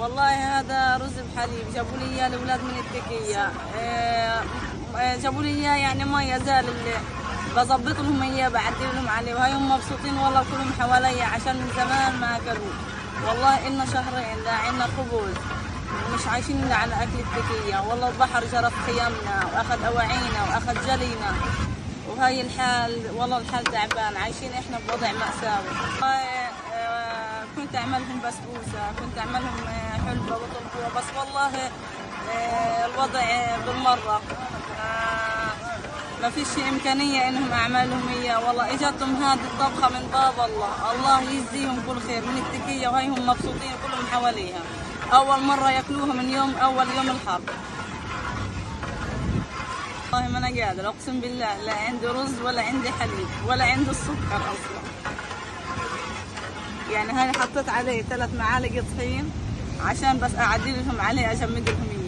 والله هذا رز بحليب، جابوا لي اياه الاولاد من التكيه. جابوا لي اياه يعني ما يزال بظبط لهم اياه، بعدل لهم عليه، وهيهم مبسوطين والله كلهم حواليا عشان من زمان ما اكلوه. والله إلنا شهرين لا عنا خبز، مش عايشين إلا على أكل التكية. والله البحر جرف خيامنا وأخذ أواعينا وأخذ جلينا، وهاي الحال والله الحال تعبان، عايشين إحنا بوضع مأساوي. كنت أعملهم بسبوسة، كنت أعملهم حلبة وطنبوة، بس والله الوضع بالمرة ما فيش إمكانية إنهم أعملهم إياه. والله إجتهم هذه الطبخة من باب الله، الله يجزيهم كل خير من التكية، وهي هم مبسوطين كلهم حواليها. أول مرة ياكلوها من أول يوم الحرب. والله ما أنا قادرة أقسم بالله، لا عندي رز ولا عندي حليب ولا عندي السكر أصلا. يعني هاي حطيت عليه 3 معالق طحين عشان بس أعدل لهم عليه، أجمد لهم إياه.